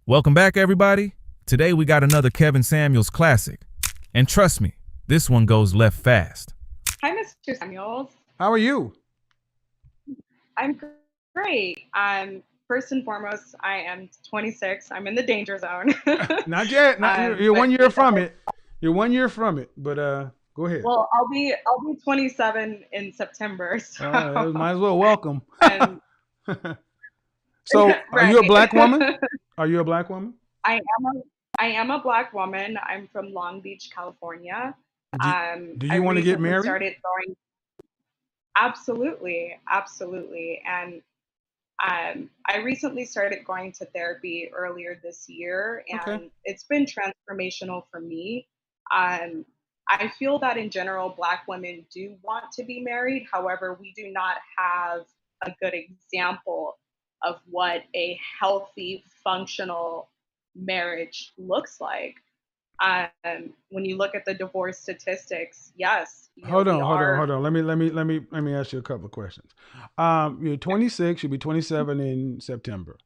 Welcome back, everybody. Today we got another Kevin Samuels classic. And trust me, this one goes left fast. Hi, Mr. Samuels. How are you? I'm great. First and foremost, I am 26. I'm in the danger zone. Not yet. You're 1 year from it. You're 1 year from it. But go ahead. Well, I'll be 27 in September. So might as well welcome. and, So, are you a right. black woman? Are you a black woman? I am a black woman. I'm from Long Beach, California. Do you want to get married? Started going. Absolutely, absolutely. And I recently started going to therapy earlier this year, and Okay. it's been transformational for me. I feel that in general, Black women do want to be married. However, we do not have a good example of what a healthy, functional marriage looks like. When you look at the divorce statistics, yes, Hold on. Let me ask you a couple of questions. You're 26. You'll be 27 in September.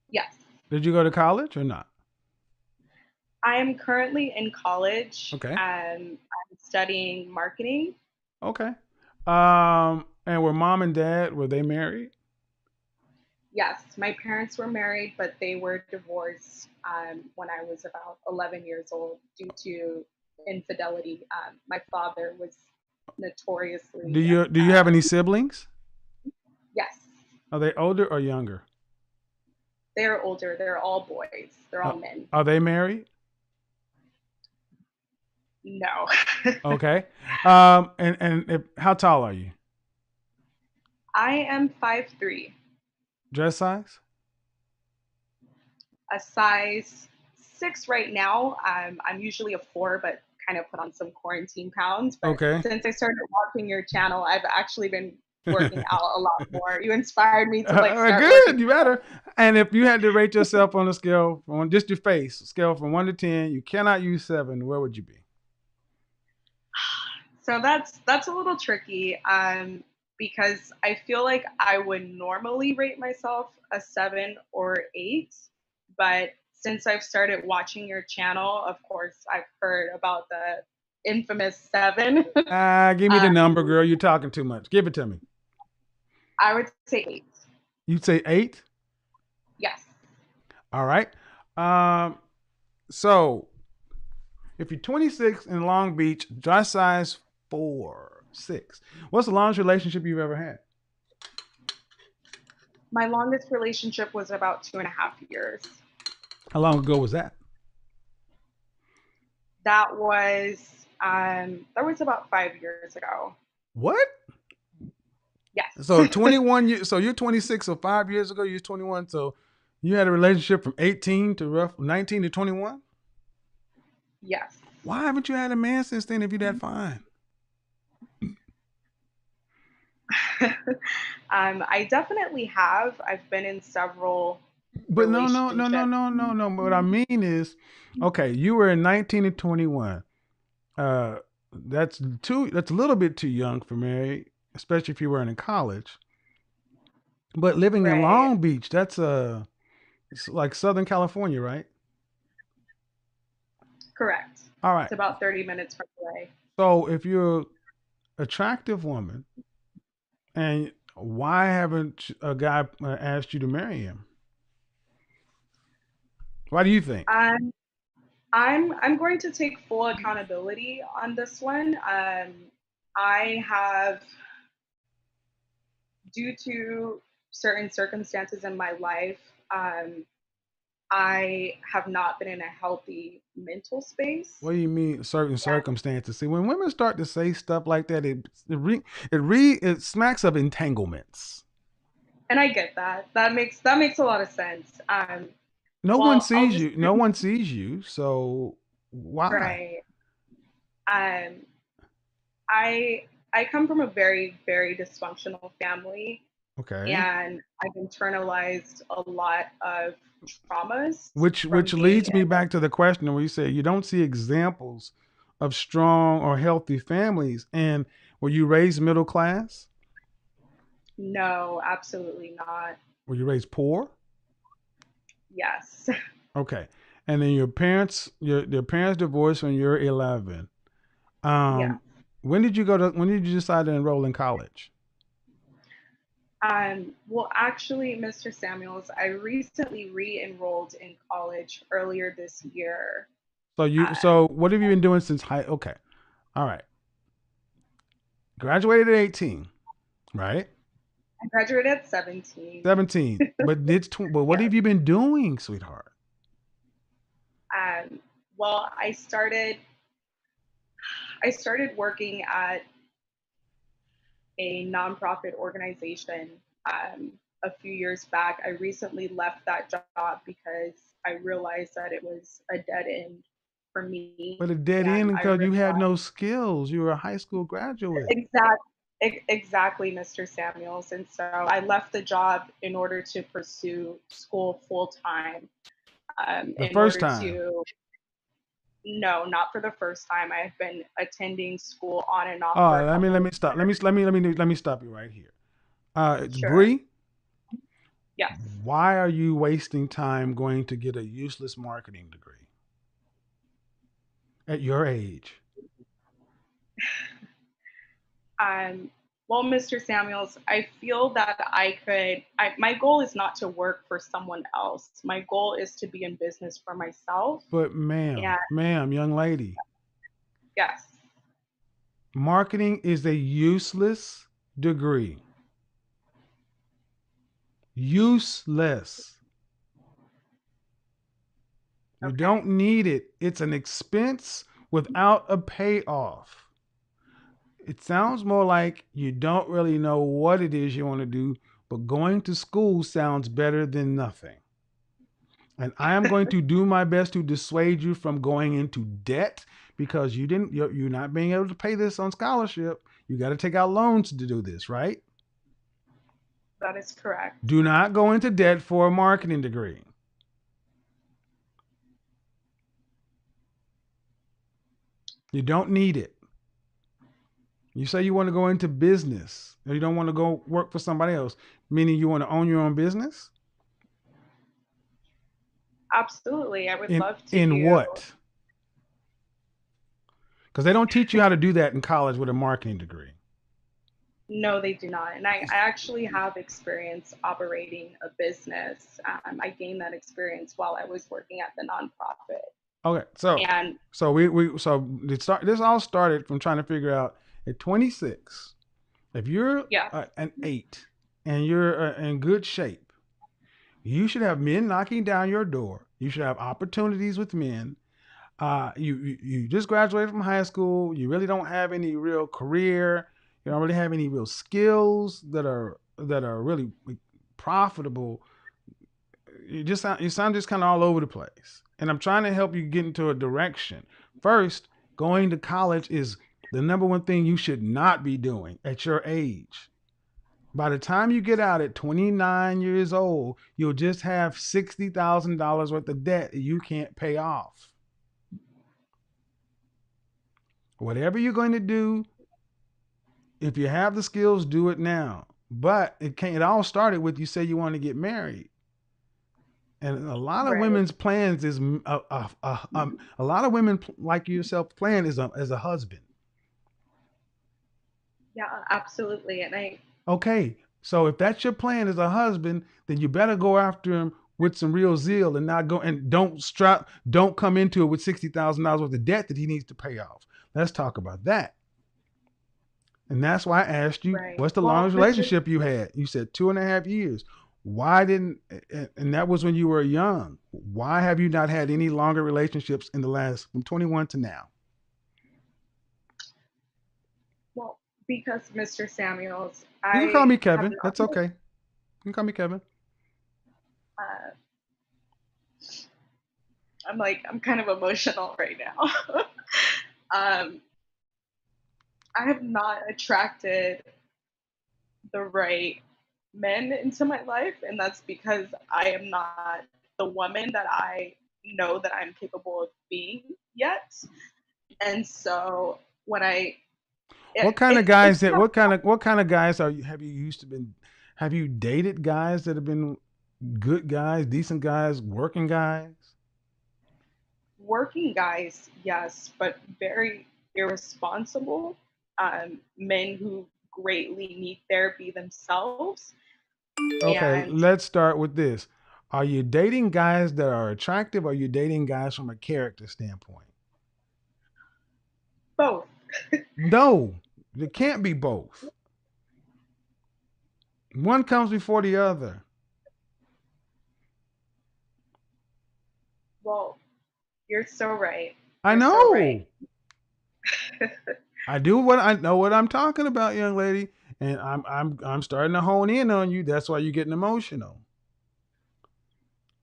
Yes. Did you go to college or not? I am currently in college. Okay. I'm studying marketing. Okay. And were mom and dad, were they married? Yes, my parents were married, but they were divorced when I was about 11 years old due to infidelity. My father was notoriously. Do you have any siblings? Yes, Are they older or younger? they're older. They're all boys. They're all men. Are they married? No. Okay. How tall are you? I am 5'3", Dress size? a size 6 right now. I'm usually a 4, but kind of put on some quarantine pounds. But Okay. since I started watching your channel, I've actually been working out a lot more. You inspired me to start good. working You better. And if you had to rate yourself on a scale on just your face, scale from 1 to 10, you cannot use 7. Where would you be? So that's a little tricky because I feel like I would normally rate myself a 7 or 8, but since I've started watching your channel, of course, I've heard about the infamous 7. Give me the number, girl. You're talking too much. Give it to me. I would say 8. You'd say 8? Yes. All right. So if you're 26 in Long Beach, dress size 4, 6. What's the longest relationship you've ever had? My longest relationship was about 2.5 years. How long ago was that? That was about 5 years ago. What? Yes. So 21 years. So you're 26. So 5 years ago, you're 21. So you had a relationship from 18 to 19 to 21. Yes. Why haven't you had a man since then if you're that fine? I definitely have. I've been in several. But no. What I mean is, okay, you were in 19 to 21. That's a little bit too young for marriage, especially if you were in college. But living in Long Beach, that's it's like Southern California, right? Correct. All right. It's about 30 minutes from away. So if you're an attractive woman, and why haven't a guy asked you to marry him? Why do you think? I'm going to take full accountability on this one. I have, due to certain circumstances in my life, I have not been in a healthy mental space. What do you mean certain circumstances? See, when women start to say stuff like that, it smacks of entanglements. And I get that. That makes a lot of sense. No one sees you. No one sees you. So why? Right. I come from a very, very dysfunctional family. Okay. And I've internalized a lot of traumas. Which leads me back to the question where you say you don't see examples of strong or healthy families. And were you raised middle class? No, absolutely not. Were you raised poor? Yes. Okay. And then your parents divorced when you're 11. Yeah. When did you decide to enroll in college? Well, actually, Mr. Samuels, I recently re-enrolled in college earlier this year. So what have you been doing since high? Okay. All right. Graduated at 18, right? I graduated at 17. 17. But what Yes. have you been doing, sweetheart? Um, well, I started working at a nonprofit organization a few years back. I recently left that job because I realized that it was a dead end for me, But a dead and end I because you had no skills. You were a high school graduate. exactly, Mr. Samuels. And so I left the job in order to pursue school full time. The In first order time. to No, not for the first time. I've been attending school on and off for Oh, a let couple me of stop. years. Let me stop you right here. Sure. Bree, Yes. why are you wasting time going to get a useless marketing degree at your age? Um, well, Mr. Samuels, I feel that my goal is not to work for someone else. My goal is to be in business for myself. But And ma'am, young lady, yes, marketing is a useless degree. Useless. You don't okay. need it. It's an expense without a payoff. It sounds more like you don't really know what it is you want to do, but going to school sounds better than nothing. And I am going to do my best to dissuade you from going into debt because you're not being able to pay this on scholarship. You got to take out loans to do this, right? That is correct. Do not go into debt for a marketing degree. You don't need it. You say you want to go into business or you don't want to go work for somebody else, meaning you want to own your own business? Absolutely. I would In love to in do. what? Because they don't teach you how to do that in college with a marketing degree. No, they do not. And I actually have experience operating a business. I gained that experience while I was working at the nonprofit. Okay, so And this all started from trying to figure out at 26, if you're yes, an 8 and you're in good shape, you should have men knocking down your door. You should have opportunities with men. You just graduated from high school. You really don't have any real career. You don't really have any real skills that are really profitable. You sound just kind of all over the place. And I'm trying to help you get into a direction. First, going to college is the number one thing you should not be doing at your age. By the time you get out at 29 years old, you'll just have $60,000 worth of debt that you can't pay off. Whatever you're going to do, if you have the skills, do it now. But it all started with you say you want to get married. And a lot of right. women's plans is a lot of women like yourself plan is as a husband. Yeah, absolutely. And Okay, so if that's your plan as a husband, then you better go after him with some real zeal and not go and don't come into it with $60,000 worth of debt that he needs to pay off. Let's talk about that. And that's why I asked you, right. what's the Well, longest relationship you had? You said 2.5 years. Why didn't, and that was when you were young. Why have you not had any longer relationships in the last, from 21 to now? well, because Mr. Samuels, You can call I me have Kevin. not. That's okay. You can call me Kevin. Uh, I'm kind of emotional right now. um, I have not attracted the right men into my life, and that's because I am not the woman that I know that I'm capable of being yet. And so when I What kind of it's guys not have you used to been, have you dated guys that have been good guys, decent guys, working guys? Working guys, yes, but very irresponsible men who greatly need therapy themselves. Okay, And let's start with this. Are you dating guys that are attractive, or are you dating guys from a character standpoint? both. No, it can't be both. One comes before the other. Well, you're so right. I You're so right. know. I do what I know what I'm talking about, young lady, and I'm starting to hone in on you. That's why you're getting emotional.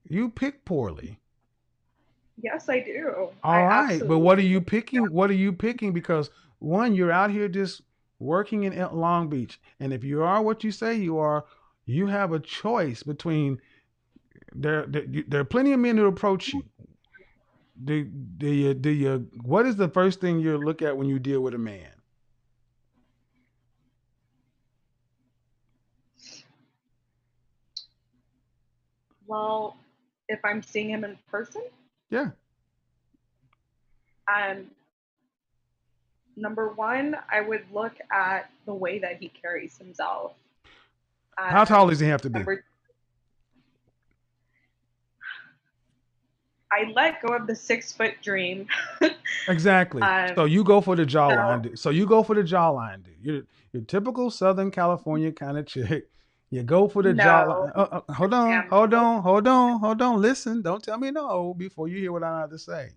You pick poorly. Yes, I do. All I right, but what are absolutely. you picking? What are you picking? Because one, you're out here just working in Long Beach, and if you are what you say you are, you have a choice between there are plenty of men who approach you. Do you what is the first thing you look at when you deal with a man? Well, if I'm seeing him in person, Yeah. um, number one, I would look at the way that he carries himself. How tall Um, does he have to be? number, I let go of the 6 foot dream. Exactly. So um, you go for the so jawline. So you go for the jawline. Dude. You're typical Southern California kind of chick. You go for the no, jawline. Hold on, hold Samuel. on, hold on, hold on. Listen, don't tell me no before you hear what I have to say.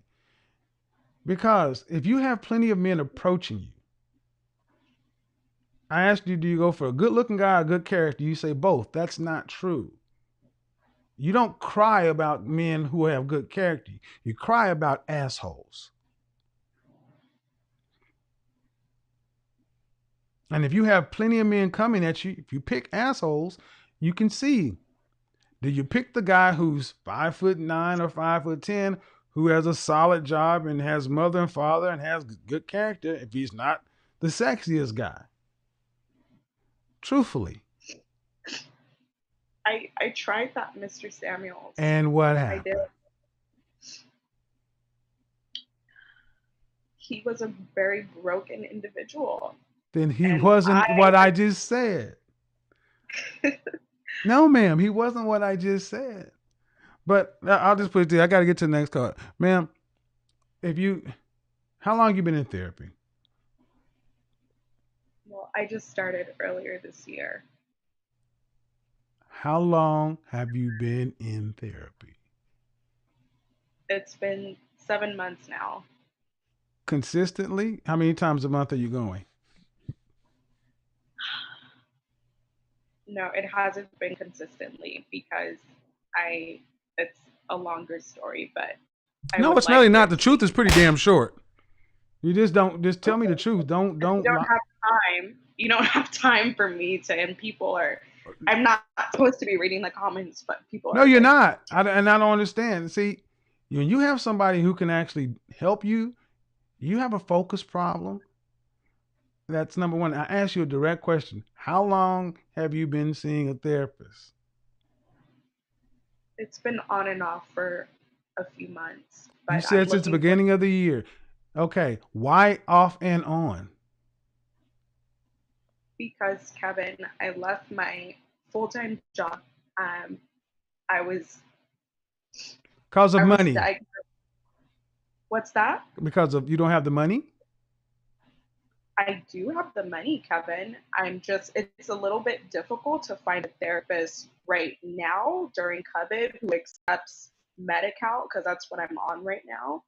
Because if you have plenty of men approaching you, I asked you, do you go for a good looking guy or a good character? You say both. That's not true. You don't cry about men who have good character. You cry about assholes. And if you have plenty of men coming at you, if you pick assholes, you can see. Do you pick the guy who's 5'9" or 5'10", who has a solid job and has mother and father and has good character if he's not the sexiest guy? Truthfully. I tried that, Mr. Samuels. And what I did. happened? He was a very broken individual. Then he And wasn't what I just said. No, ma'am, he wasn't what I just said. But I'll just put it there. I got to get to the next card. Ma'am, how long you been in therapy? well, I just started earlier this year. How long have you been in therapy? It's been 7 months now. Consistently? How many times a month are you going? No, it hasn't been consistently because it's a longer story, but I No, would it's really like for not. it The to be. truth is pretty damn short. You just tell me the Okay. truth. If you Don't don't lie. have time, you don't have time for me to, and people are, I'm not supposed to be reading the comments, but people No, are you're like, not. And I don't understand. See, when you have somebody who can actually help you, you have a focus problem. That's number one. I ask you a direct question. How long have you been seeing a therapist? it's been on and off for a few months, You but I'm said since the looking for beginning of the year. Okay. Why off and on? because Kevin, I left my full-time job. Um, I was Because of I was money. diagnosed. What's that? Because of you don't have the money? I do have the money, Kevin. It's a little bit difficult to find a therapist right now during COVID who accepts Medi-Cal because that's what I'm on right now.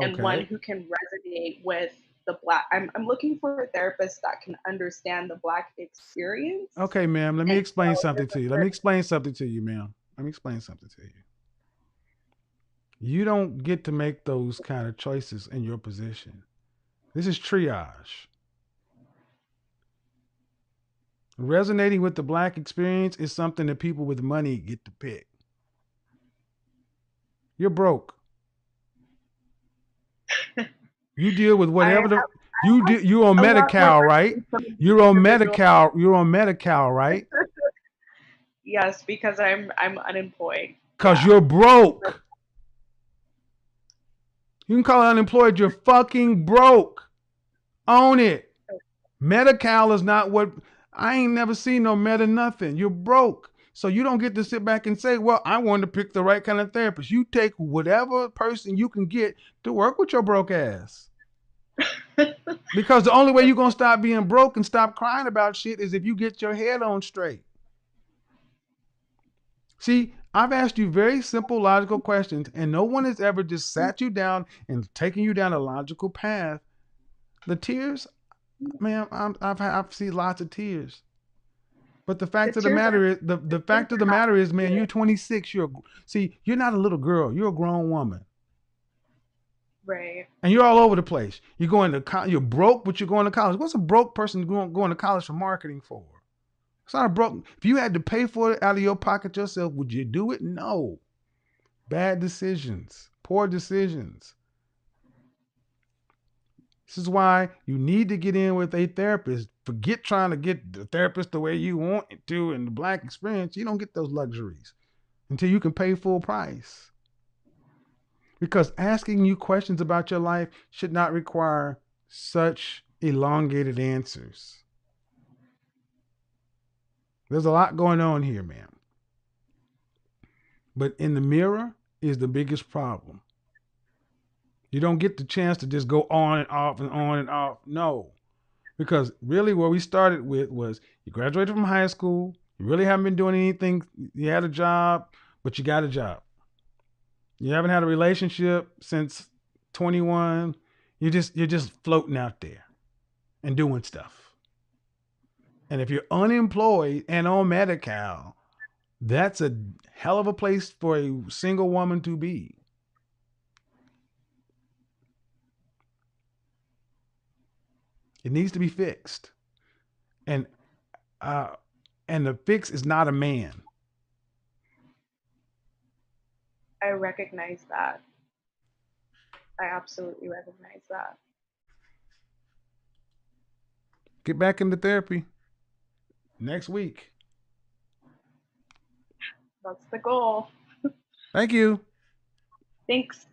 And one Okay. who can resonate with the Black. I'm looking for a therapist that can understand the Black experience. Okay, ma'am. Let me And explain so something to you. Let me explain something to you, ma'am. Let me explain something to you. You don't get to make those kind of choices in your position. This is triage. Resonating with the Black experience is something that people with money get to pick. You're broke. You deal with I whatever the have you're on a lot more Medi-Cal, right? money from an You're on individual. Medi-Cal. You're on Medi-Cal, right? Yes, because I'm unemployed. Because Yeah. you're broke. You can call it unemployed. You're fucking broke. Own it. Medi-Cal is not what, I ain't never seen no meta nothing. You're broke. So you don't get to sit back and say, well, I wanted to pick the right kind of therapist. You take whatever person you can get to work with your broke ass. Because the only way you're going to stop being broke and stop crying about shit is if you get your head on straight. See, I've asked you very simple, logical questions, and no one has ever just sat you down and taken you down a logical path. The tears, man, I've seen lots of tears. But the fact of the matter is, the fact of the matter is, man, you're 26. You're not a little girl. You're a grown woman. Right. And you're all over the place. You're going to you're broke, but you're going to college. What's a broke person going to college for marketing for? It's not a broke. If you had to pay for it out of your pocket yourself, would you do it? No. Bad decisions, poor decisions. This is why you need to get in with a therapist. Forget trying to get the therapist the way you want it to in the Black experience. You don't get those luxuries until you can pay full price. Because asking you questions about your life should not require such elongated answers. There's a lot going on here, man. But in the mirror is the biggest problem. You don't get the chance to just go on and off and on and off. No. Because really where we started with was you graduated from high school. You really haven't been doing anything. You had a job, but you got a job. You haven't had a relationship since 21. You're just floating out there and doing stuff. And if you're unemployed and on Medi-Cal, that's a hell of a place for a single woman to be. It needs to be fixed. And the fix is not a man. I recognize that. I absolutely recognize that. Get back into therapy next week. That's the goal. Thank you. Thanks.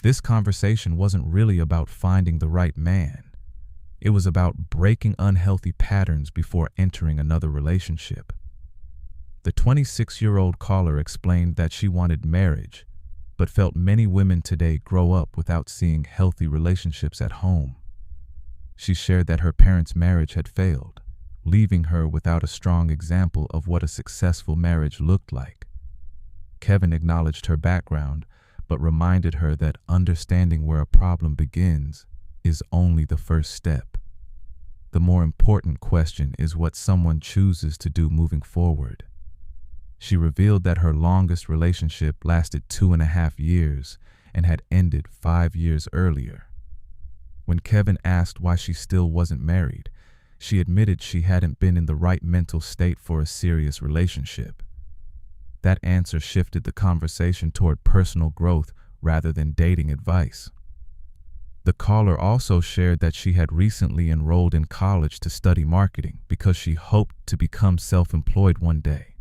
This conversation wasn't really about finding the right man. It was about breaking unhealthy patterns before entering another relationship. The 26-year-old caller explained that she wanted marriage, but felt many women today grow up without seeing healthy relationships at home. She shared that her parents' marriage had failed, leaving her without a strong example of what a successful marriage looked like. Kevin acknowledged her background, but reminded her that understanding where a problem begins is only the first step. The more important question is what someone chooses to do moving forward. She revealed that her longest relationship lasted 2.5 years and had ended 5 years earlier. When Kevin asked why she still wasn't married, she admitted she hadn't been in the right mental state for a serious relationship. That answer shifted the conversation toward personal growth rather than dating advice. The caller also shared that she had recently enrolled in college to study marketing because she hoped to become self-employed one day.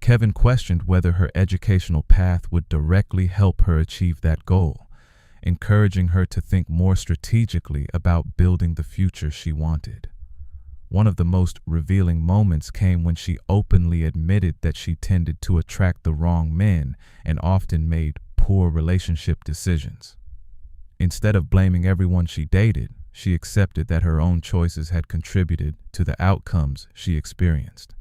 Kevin questioned whether her educational path would directly help her achieve that goal, encouraging her to think more strategically about building the future she wanted. One of the most revealing moments came when she openly admitted that she tended to attract the wrong men and often made poor relationship decisions. Instead of blaming everyone she dated, she accepted that her own choices had contributed to the outcomes she experienced.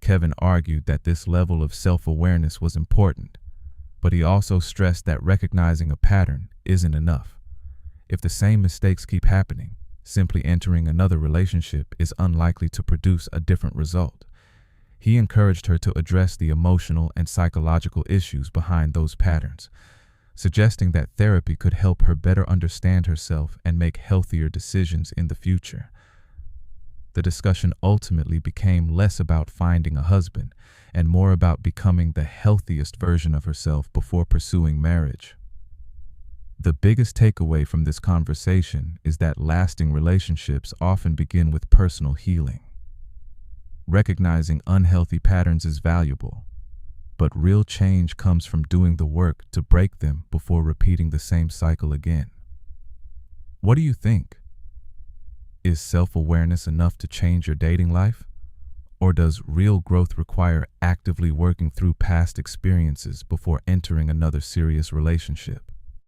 Kevin argued that this level of self-awareness was important, but he also stressed that recognizing a pattern isn't enough. If the same mistakes keep happening, simply entering another relationship is unlikely to produce a different result. He encouraged her to address the emotional and psychological issues behind those patterns, suggesting that therapy could help her better understand herself and make healthier decisions in the future. The discussion ultimately became less about finding a husband and more about becoming the healthiest version of herself before pursuing marriage. The biggest takeaway from this conversation is that lasting relationships often begin with personal healing. Recognizing unhealthy patterns is valuable, but real change comes from doing the work to break them before repeating the same cycle again. What do you think? Is self-awareness enough to change your dating life? Or does real growth require actively working through past experiences before entering another serious relationship?